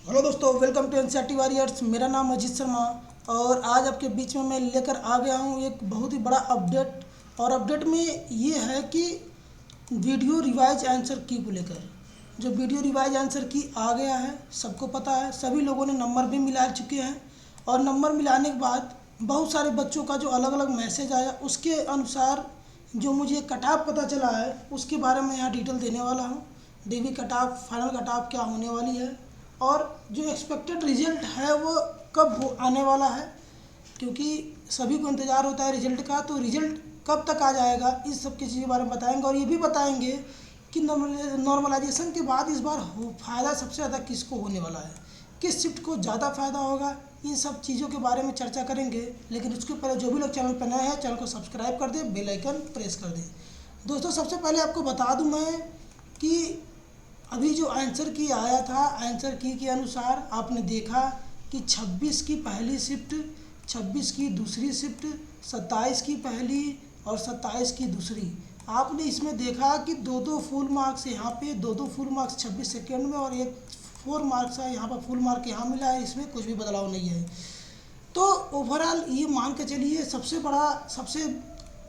Hello दोस्तों, welcome to NCERT warriors. मेरा नाम अजीत शर्मा और आज आपके बीच में मैं लेकर आ गया हूँ एक बहुत ही बड़ा अपडेट। और अपडेट में ये है कि वीडियो रिवाइज आंसर की को लेकर जो वीडियो रिवाइज आंसर की आ गया है, सबको पता है। सभी लोगों ने नंबर भी मिला चुके हैं और नंबर मिलाने के बाद बहुत सारे बच्चों का जो अलग अलग मैसेज आया उसके अनुसार जो मुझे कट ऑफ पता चला है उसके बारे में यहाँ डिटेल देने वाला हूँ। DV cut off, final cut off क्या होने वाली है और जो एक्सपेक्टेड रिजल्ट है वो कब आने वाला है, क्योंकि सभी को इंतज़ार होता है रिजल्ट का। तो रिजल्ट कब तक आ जाएगा, इस सब की चीज़ के बारे में बताएंगे और ये भी बताएंगे कि नॉर्मलाइजेशन के बाद इस बार फ़ायदा सबसे ज़्यादा किसको होने वाला है, किस शिफ्ट को ज़्यादा फ़ायदा होगा। इन सब चीज़ों के बारे में चर्चा करेंगे। लेकिन उसके पहले जो भी लोग चैनल पर नए हैं, चैनल को सब्सक्राइब कर दें, बेल आइकन प्रेस कर दें। दोस्तों, सबसे पहले आपको बता दूं मैं कि अभी जो आंसर की आया था, आंसर की के अनुसार आपने देखा कि 26 की पहली शिफ्ट, 26 की दूसरी शिफ्ट, 27 की पहली और 27 की दूसरी। आपने इसमें देखा कि दो दो फुल मार्क्स यहाँ पे, दो दो फुल मार्क्स 26 सेकेंड में और एक 4 मार्क्स है यहाँ पर, फुल मार्क यहाँ मिला है। इसमें कुछ भी बदलाव नहीं है। तो ओवरऑल ये मान के चलिए सबसे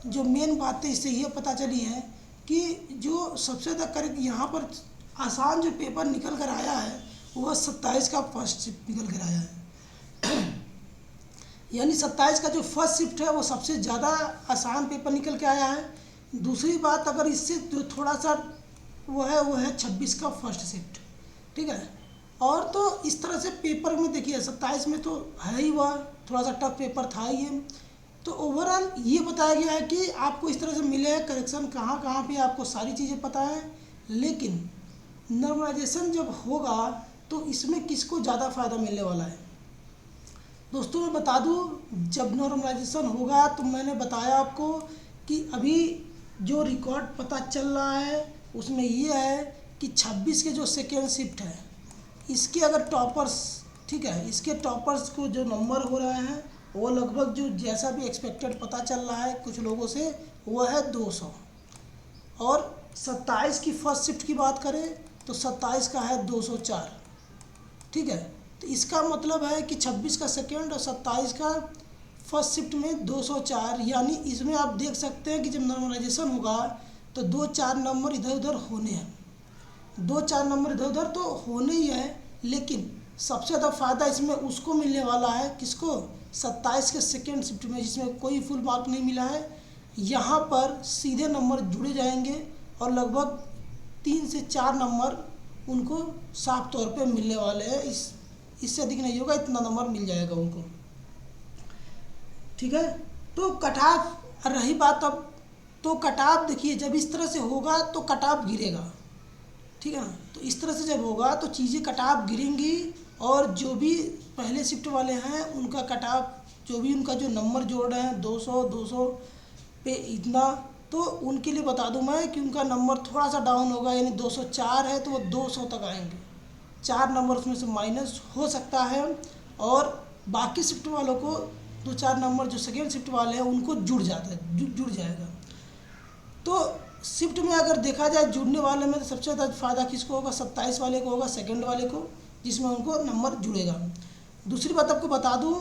जो मेन बातें इससे ये पता चली है कि जो सबसे ज़्यादा करेक्ट यहाँ पर आसान जो पेपर निकल कर आया है वह 27 का फर्स्ट शिफ्ट निकल कर आया है। यानी 27 का जो फर्स्ट शिफ्ट है वो सबसे ज़्यादा आसान पेपर निकल के आया है। दूसरी बात, अगर इससे जो थोड़ा सा वो है 26 का फर्स्ट शिफ्ट, ठीक है। और तो इस तरह से पेपर में देखिए 27 में तो है ही, वह थोड़ा सा टफ पेपर था ही है। तो ओवरऑल ये बताया गया है कि आपको इस तरह से मिले हैं करेक्शन कहाँ कहाँ पे, आपको सारी चीज़ें पता है। लेकिन नॉर्मलाइजेशन जब होगा तो इसमें किसको ज़्यादा फ़ायदा मिलने वाला है। दोस्तों मैं बता दूं, जब नॉर्मलाइजेशन होगा तो मैंने बताया आपको कि अभी जो रिकॉर्ड पता चल रहा है उसमें ये है कि 26 के जो सेकेंड शिफ्ट है इसके अगर टॉपर्स, ठीक है, इसके टॉपर्स को जो नंबर हो रहे हैं वो लगभग जो जैसा भी एक्सपेक्टेड पता चल रहा है कुछ लोगों से, वो है 200। और 27 की फर्स्ट शिफ्ट की बात करें तो 27 का है 204, ठीक है। तो इसका मतलब है कि 26 का सेकेंड और 27 का फर्स्ट शिफ्ट में 204। यानी इसमें आप देख सकते हैं कि जब नॉर्मलाइजेशन होगा तो 2-4 नंबर इधर उधर होने हैं, 2-4 नंबर इधर उधर तो होने ही है। लेकिन सबसे ज़्यादा फ़ायदा इसमें उसको मिलने वाला है, किसको, 27 के सेकेंड शिफ्ट में, जिसमें कोई फुल मार्क नहीं मिला है। यहाँ पर सीधे नंबर जुड़े जाएंगे और लगभग 3 से 4 नंबर उनको साफ तौर पे मिलने वाले हैं। इससे अधिक नहीं होगा, इतना नंबर मिल जाएगा उनको, ठीक है। तो कट ऑफ रही बात, अब तो कट ऑफ देखिए जब इस तरह से होगा तो कट ऑफ गिरेगा, ठीक है ना। तो इस तरह से जब होगा तो चीज़ें कट ऑफ गिरेंगी और जो भी पहले शिफ्ट वाले हैं उनका कट ऑफ, जो भी उनका जो नंबर जोड़ रहे हैं 200 पे इतना, तो उनके लिए बता दूं मैं कि उनका नंबर थोड़ा सा डाउन होगा। यानी 204 है तो वो 200 तक आएंगे, 4 नंबर उसमें से माइनस हो सकता है। और बाकी शिफ्ट वालों को 2-4 नंबर जो सेकेंड शिफ्ट वाले हैं उनको जुड़ जाएगा। तो शिफ्ट में अगर देखा जाए जुड़ने वाले में तो सबसे ज़्यादा फ़ायदा किसको होगा, 27 वाले को होगा, सेकेंड वाले को, जिसमें उनको नंबर जुड़ेगा। दूसरी बात आपको बता दूं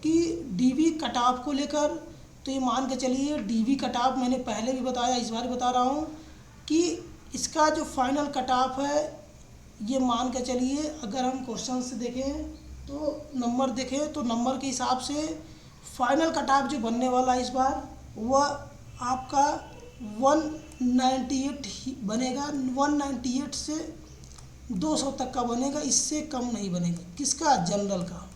कि डीवी कट ऑफ को लेकर, तो ये मान के चलिए डीवी कट ऑफ मैंने पहले भी बताया, इस बार बता रहा हूँ कि इसका जो फाइनल कट ऑफ है ये मान के चलिए, अगर हम क्वेश्चन से देखें तो नंबर देखें तो नंबर के हिसाब से फाइनल कट ऑफ जो बनने वाला है इस बार वह आपका 198 ही बनेगा। 198 से 200 तक का बनेगा, इससे कम नहीं बनेगा। किसका, जनरल का,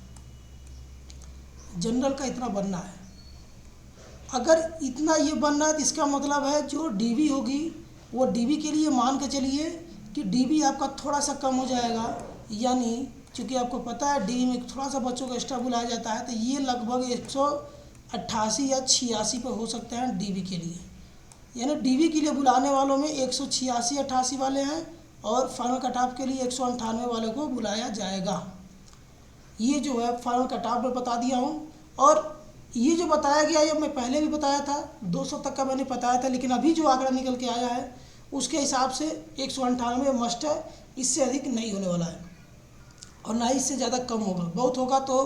जनरल का इतना बनना है। अगर इतना ये बनना है तो इसका मतलब है जो डीवी होगी वो डीवी के लिए मान के चलिए कि डीवी आपका थोड़ा सा कम हो जाएगा। यानी चूँकि आपको पता है डीवी में थोड़ा सा बच्चों को एक्स्ट्रा बुलाया जाता है, तो ये लगभग 188 या 86 पे हो सकते हैं डीवी के लिए। यानी डीवी के लिए बुलाने वालों में 186-88 वाले हैं और फाइनल कट ऑफ के लिए 198 वाले को बुलाया जाएगा। ये जो है फाइनल कट ऑफ में बता दिया हूँ। और ये जो बताया गया ये मैं पहले भी बताया था, 200 तक का मैंने बताया था। लेकिन अभी जो आंकड़ा निकल के आया है उसके हिसाब से 198 मस्ट है, इससे अधिक नहीं होने वाला है। और ना ही इससे ज़्यादा कम होगा। बहुत होगा तो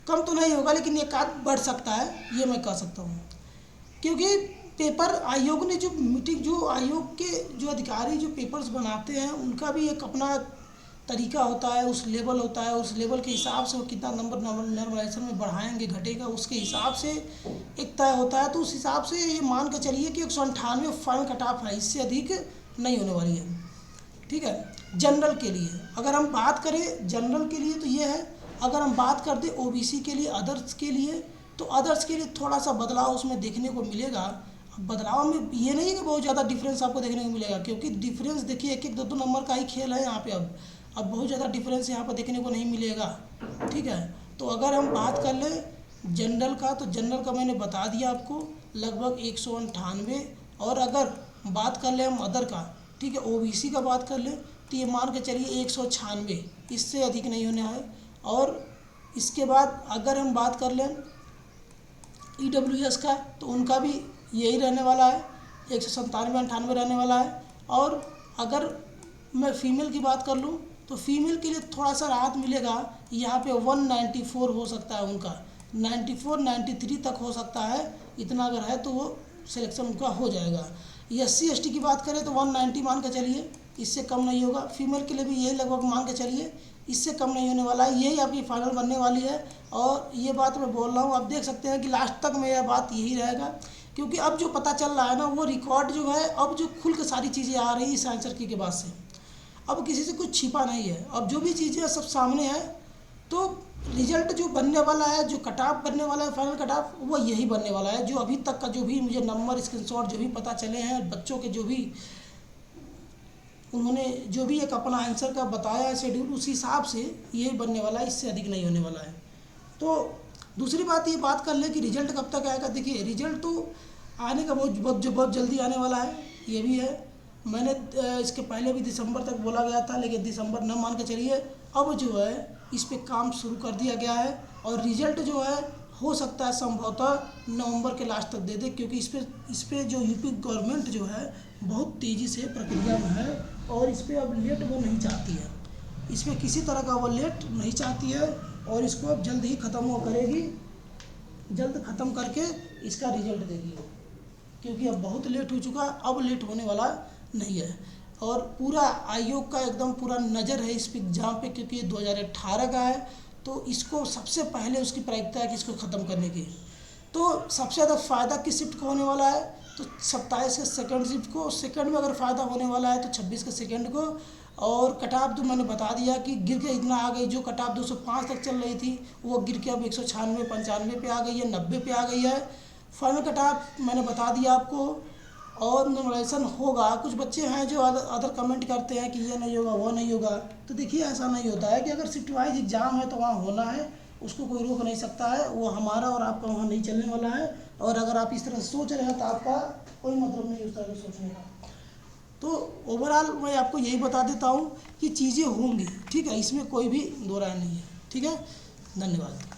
कम तो नहीं होगा, लेकिन एक आध बढ़ सकता है, ये मैं कह सकता हूँ। क्योंकि पेपर आयोग ने जो मीटिंग, जो आयोग के जो अधिकारी जो पेपर्स बनाते हैं, उनका भी एक अपना तरीका होता है, उस लेवल होता है, उस लेवल के हिसाब से वो कितना नंबर नॉर्मलाइजेशन में बढ़ाएंगे घटेगा, उसके हिसाब से एक तय होता है। तो उस हिसाब से ये मान के चलिए कि 198 फाइनल कट ऑफ है, इससे अधिक नहीं होने वाली है। ठीक है। जनरल के लिए अगर हम बात करें, जनरल के लिए तो ये है। अगर हम बात कर दें ओबीसी के लिए, अदर्स के लिए, तो अदर्स के लिए थोड़ा सा बदलाव उसमें देखने को मिलेगा। अब बदलाव में ये नहीं है कि बहुत ज़्यादा डिफरेंस आपको देखने को मिलेगा, क्योंकि डिफरेंस देखिए एक एक दो दो नंबर का ही खेल है यहाँ पे। अब बहुत ज़्यादा डिफरेंस यहाँ पर देखने को नहीं मिलेगा। ठीक है। तो अगर हम बात कर लें जनरल का, तो जनरल का मैंने बता दिया आपको, लगभग 198। और अगर बात कर लें हम अदर का, ठीक है, ओबीसी का बात कर लें, तो ये मान के चलिए 196, इससे अधिक नहीं होना है। और इसके बाद अगर हम बात कर लें ईडब्ल्यूएस का, तो उनका भी यही रहने वाला है, 197-98 रहने वाला है। और अगर मैं फ़ीमेल की बात कर लूँ, तो फीमेल के लिए थोड़ा सा राहत मिलेगा, यहाँ पे 194 हो सकता है उनका, 94-93 तक हो सकता है। इतना अगर है तो वो सिलेक्शन उनका हो जाएगा। SC/ST की बात करें तो 190 मान के चलिए, इससे कम नहीं होगा। फीमेल के लिए भी यही लगभग मान के चलिए, इससे कम नहीं होने वाला है। यही आपकी फाइनल बनने वाली है। और ये बात मैं बोल रहा हूँ, आप देख सकते हैं कि लास्ट तक मेरा बात यही रहेगा, क्योंकि अब जो पता चल रहा है ना, वो रिकॉर्ड जो है, अब जो खुल के सारी चीज़ें आ रही है इस आंसर की के बाद से, अब किसी से कुछ छिपा नहीं है। अब जो भी चीज़ें सब सामने है, तो रिजल्ट जो बनने वाला है, जो कट ऑफ बनने वाला है, फाइनल कट ऑफ, वो यही बनने वाला है। जो अभी तक का जो भी मुझे नंबर स्क्रीनशॉट जो भी पता चले हैं बच्चों के, जो भी उन्होंने जो भी एक अपना आंसर का बताया है शेड्यूल, उस हिसाब से यही बनने वाला है, इससे अधिक नहीं होने वाला है। तो दूसरी बात ये बात कर लें कि रिजल्ट कब तक आएगा। देखिए रिजल्ट तो आने का बहुत जल्दी आने वाला है, ये भी है। मैंने इसके पहले भी दिसंबर तक बोला गया था, लेकिन दिसंबर न मान के चलिए, अब जो है इस पे काम शुरू कर दिया गया है। और रिजल्ट जो है हो सकता है संभवतः नवंबर के लास्ट तक दे दे, क्योंकि इस पे जो यूपी गवर्नमेंट जो है बहुत तेज़ी से प्रक्रिया में है, और इस पर अब लेट वो नहीं चाहती है, इस पर किसी तरह का वो लेट नहीं चाहती है, और इसको अब जल्द ही ख़त्म वो करेगी, जल्द ख़त्म करके इसका रिजल्ट देगी, क्योंकि अब बहुत लेट हो चुका, अब लेट होने वाला नहीं है। और पूरा आयोग का एकदम पूरा नज़र है इस एग्ज़ाम पे, क्योंकि ये 2018 का है, तो इसको सबसे पहले उसकी प्राथमिकता है कि इसको ख़त्म करने की। तो सबसे ज़्यादा फ़ायदा किस शिफ्ट को होने वाला है, तो 27 के सेकंड शिफ्ट को, सेकंड में अगर फ़ायदा होने वाला है तो 26 के सेकंड को। और कट ऑफ जो मैंने बता दिया कि गिर के इतना आ गई, जो कट ऑफ 205 तक चल रही थी वो गिर के अब 196-95 पे आ गई है, 90 पे आ गई है। फाइनल कट ऑफ मैंने बता दिया आपको। और नॉर्मलाइजेशन होगा। कुछ बच्चे हैं जो अदर कमेंट करते हैं कि ये नहीं होगा, वो नहीं होगा। तो देखिए ऐसा नहीं होता है कि अगर शिफ्ट वाइज एग्ज़ाम है तो वहाँ होना है, उसको कोई रोक नहीं सकता है। वो हमारा और आपका वहाँ नहीं चलने वाला है। और अगर आप इस तरह सोच रहे हैं तो आपका कोई मतलब नहीं उस तरह से सोचने का। तो ओवरऑल मैं आपको यही बता देता हूँ कि चीज़ें होंगी, ठीक है, इसमें कोई भी दो राय नहीं है। ठीक है, धन्यवाद।